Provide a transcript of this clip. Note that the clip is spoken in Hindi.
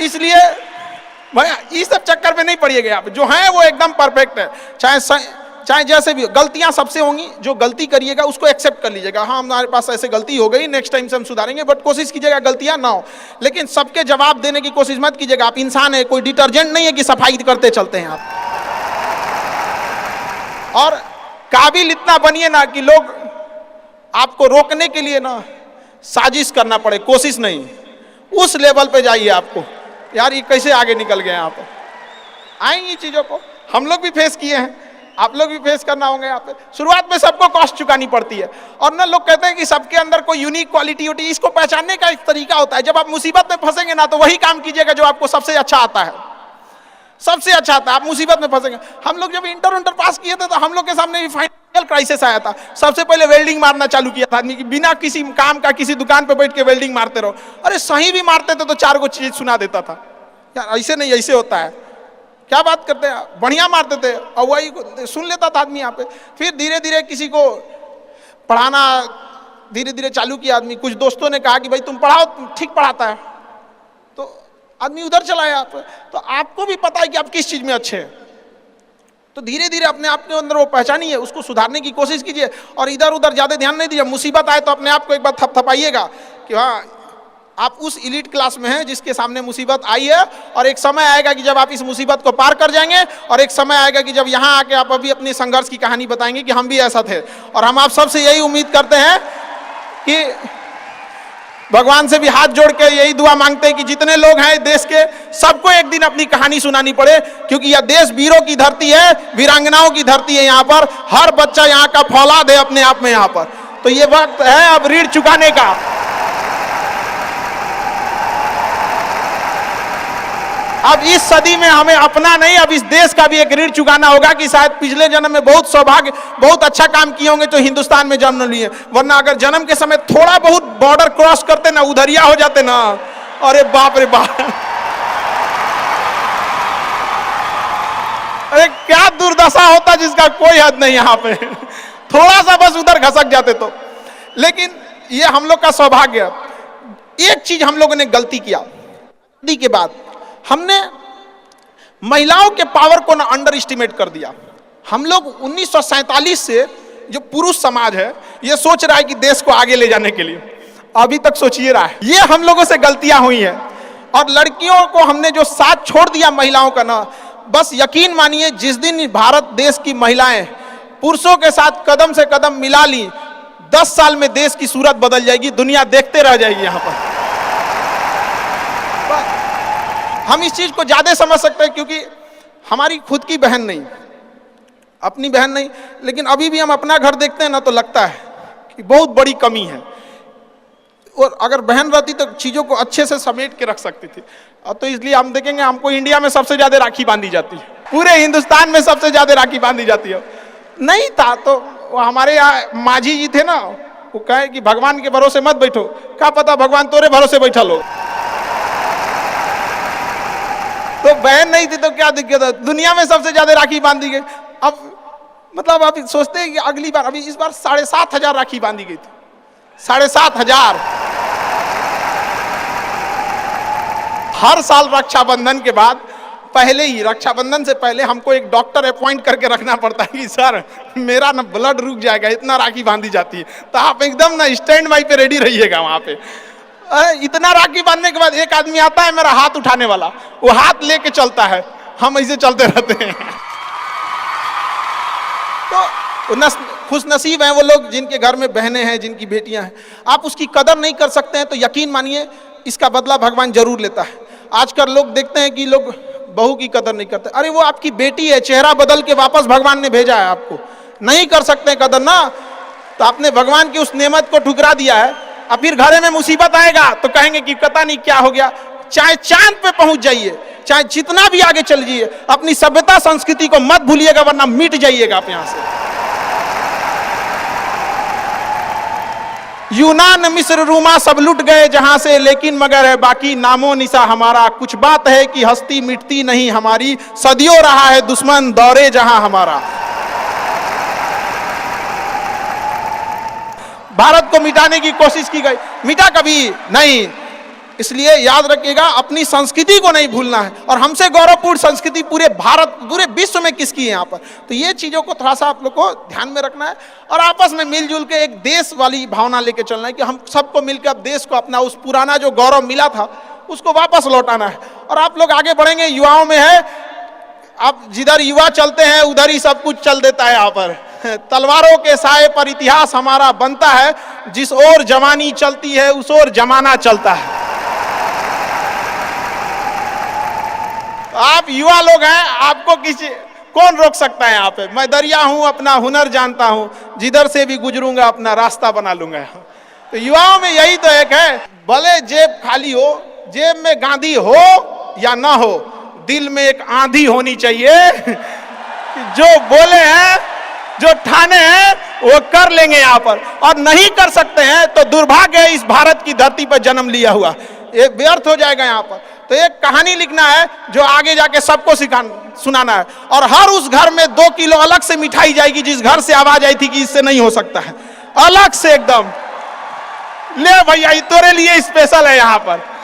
इसलिए भैया इस सब चक्कर में नहीं पड़िएगा आप, जो है वो एकदम परफेक्ट है। चाहे जैसे भी, गलतियां सबसे होंगी, जो गलती करिएगा उसको एक्सेप्ट कर लीजिएगा, हाँ हमारे पास ऐसे गलती हो गई, नेक्स्ट टाइम से हम सुधारेंगे, बट कोशिश कीजिएगा गलतियां ना हो। लेकिन सबके जवाब देने की कोशिश मत कीजिएगा, आप इंसान है, कोई डिटर्जेंट नहीं है कि सफाई करते चलते हैं आप। और काबिल इतना बनिए ना कि लोग आपको रोकने के लिए ना साजिश करना पड़े, कोशिश नहीं, उस लेवल पे जाइए। आपको यार ये कैसे आगे निकल गए आप, आएंगी चीजों को, हम लोग भी फेस किए हैं, आप लोग भी फेस करना होंगे। यहाँ पे शुरुआत में सबको कॉस्ट चुकानी पड़ती है। और ना लोग कहते हैं कि सबके अंदर कोई यूनिक क्वालिटी होती है, इसको पहचानने का एक तरीका होता है। जब आप मुसीबत में फंसेंगे ना तो वही काम कीजिएगा जो आपको सबसे अच्छा आता है, सबसे अच्छा आता है। आप मुसीबत में फंसेंगे, हम लोग जब इंटर पास किए थे तो हम लोग के सामने भी फाइनल क्राइसिस आया था। सबसे पहले वेल्डिंग मारना चालू किया था आदमी, बिना किसी काम का किसी दुकान पे बैठ के वेल्डिंग मारते रहो। अरे सही भी मारते थे तो 4 को चीज सुना देता था, यार ऐसे नहीं ऐसे होता है, क्या बात करते हैं, बढ़िया मारते थे और वही सुन लेता था आदमी यहाँ पे। फिर धीरे धीरे किसी को पढ़ाना धीरे धीरे चालू किया आदमी, कुछ दोस्तों ने कहा कि भाई तुम पढ़ाओ, ठीक पढ़ाता है, तो आदमी उधर चला गया। तो आपको भी पता है कि आप किस चीज में अच्छे हैं, तो धीरे धीरे अपने आप के अंदर वो पहचानिए, उसको सुधारने की कोशिश कीजिए और इधर उधर ज्यादा ध्यान नहीं दीजिए। मुसीबत आए तो अपने आप को एक बार थपथपाइएगा कि हाँ आप उस इलीट क्लास में हैं जिसके सामने मुसीबत आई है, और एक समय आएगा कि जब आप इस मुसीबत को पार कर जाएंगे, और एक समय आएगा कि जब यहाँ आके आप अभी अपनी संघर्ष की कहानी बताएंगे कि हम भी ऐसा थे। और हम आप सबसे यही उम्मीद करते हैं कि भगवान से भी हाथ जोड़ के यही दुआ मांगते हैं कि जितने लोग हैं देश के, सबको एक दिन अपनी कहानी सुनानी पड़े, क्योंकि यह देश वीरों की धरती है, वीरांगनाओं की धरती है। यहाँ पर हर बच्चा यहाँ का फौलाद है अपने आप में यहाँ पर। तो ये वक्त है अब ऋण चुकाने का। अब इस सदी में हमें अपना नहीं, अब इस देश का भी एक ऋण चुकाना होगा कि शायद पिछले जन्म में बहुत सौभाग्य, बहुत अच्छा काम किए होंगे तो हिंदुस्तान में जन्म लिए, वरना अगर जन्म के समय थोड़ा बहुत बॉर्डर क्रॉस करते ना, उधरिया हो जाते ना, अरे बाप रे बाप, अरे क्या दुर्दशा होता जिसका कोई हद नहीं। यहाँ पे थोड़ा सा बस उधर घसक जाते तो। लेकिन ये हम लोग का सौभाग्य। एक चीज हम लोगों ने गलती किया के बाद, हमने महिलाओं के पावर को ना अंडर एस्टिमेट कर दिया। हम लोग 1947 से जो पुरुष समाज है ये सोच रहा है कि देश को आगे ले जाने के लिए, अभी तक सोचिए रहा है। ये हम लोगों से गलतियां हुई हैं। और लड़कियों को हमने जो साथ छोड़ दिया महिलाओं का ना, बस यकीन मानिए जिस दिन भारत देश की महिलाएं पुरुषों के साथ कदम से कदम मिला ली, 10 साल में देश की सूरत बदल जाएगी, दुनिया देखते रह जाएगी। यहाँ पर हम इस चीज को ज्यादा समझ सकते हैं क्योंकि हमारी खुद की बहन नहीं, अपनी बहन नहीं, लेकिन अभी भी हम अपना घर देखते हैं ना तो लगता है कि बहुत बड़ी कमी है। और अगर बहन रहती तो चीजों को अच्छे से समेट के रख सकती थी। तो इसलिए हम देखेंगे हमको इंडिया में सबसे ज्यादा राखी बांधी जाती है, पूरे हिंदुस्तान में सबसे ज्यादा राखी बांधी जाती है। नहीं था तो हमारे यहाँ माझी जी थे ना, वो कहे कि भगवान के भरोसे मत बैठो, क्या पता भगवान तोरे भरोसे बैठा लो। तो बहन नहीं थी तो क्या दिक्कत है, दुनिया में सबसे ज्यादा राखी बांधी गई। अब मतलब आप सोचते हैं कि अगली बार, अभी इस बार 7,500 राखी बांधी गई थी, 7,500। हर साल रक्षाबंधन के बाद, पहले ही रक्षाबंधन से पहले हमको एक डॉक्टर अपॉइंट करके रखना पड़ता है कि सर मेरा ना ब्लड रुक जाएगा, इतना राखी बांधी जाती है। तो आप एकदम ना स्टैंड बाई पे रेडी रहिएगा वहां पे। इतना राखी बांधने के बाद एक आदमी आता है मेरा हाथ उठाने वाला, वो हाथ लेके चलता है, हम ऐसे चलते रहते हैं। तो खुश नसीब हैं वो लोग जिनके घर में बहनें हैं, जिनकी बेटियां हैं। आप उसकी कदर नहीं कर सकते हैं तो यकीन मानिए इसका बदला भगवान जरूर लेता है। आजकल लोग देखते हैं कि लोग बहू की कदर नहीं करते। अरे वो आपकी बेटी है, चेहरा बदल के वापस भगवान ने भेजा है आपको, नहीं कर सकते कदर ना, तो आपने भगवान की उस नेमत को ठुकरा दिया है। अब फिर घरे में मुसीबत आएगा तो कहेंगे कि पता नहीं क्या हो गया। चाहे चांद पे पहुंच जाइए, चाहे जितना भी आगे चल जाइए, अपनी सभ्यता संस्कृति को मत भूलिएगा वरना मिट जाइएगा आप यहां से। यूनान मिस्र रूमा सब लुट गए जहां से, लेकिन मगर है बाकी नामो निशा हमारा। कुछ बात है कि हस्ती मिटती नहीं हमारी, सदियों रहा है दुश्मन दौरे जहां हमारा। भारत को मिटाने की कोशिश की गई, मिटा कभी नहीं। इसलिए याद रखिएगा, अपनी संस्कृति को नहीं भूलना है। और हमसे गौरवपूर्ण संस्कृति पूरे भारत, पूरे विश्व में किसकी है यहाँ पर। तो ये चीज़ों को थोड़ा सा आप लोग को ध्यान में रखना है और आपस में मिलजुल के एक देश वाली भावना लेके चलना है कि हम सबको मिलकर अब देश को अपना उस पुराना जो गौरव मिला था उसको वापस लौटाना है। और आप लोग आगे बढ़ेंगे, युवाओं में है, अब जिधर युवा चलते हैं उधर ही सब कुछ चल देता है। यहाँ पर तलवारों के साए पर इतिहास हमारा बनता है, जिस ओर जवानी चलती है उस ओर जमाना चलता है। आप युवा लोग हैं, आपको कौन रोक सकता है यहाँ पे। मैं दरिया हूं, अपना हुनर जानता हूं, जिधर से भी गुजरूंगा अपना रास्ता बना लूंगा। तो युवाओं में यही तो एक है, भले जेब खाली हो, जेब में गांधी हो या ना हो, दिल में एक आंधी होनी चाहिए जो बोले हैं, जो ठाने हैं वो कर लेंगे यहाँ पर। और नहीं कर सकते हैं तो दुर्भाग्य है इस भारत की धरती पर जन्म लिया हुआ, ये व्यर्थ हो जाएगा यहाँ पर। तो एक कहानी लिखना है जो आगे जाके सबको सुनाना है। और हर उस घर में 2 किलो अलग से मिठाई जाएगी जिस घर से आवाज आई थी कि इससे नहीं हो सकता है, अलग से एकदम ले भैया, ये तेरे लिए स्पेशल है यहाँ पर।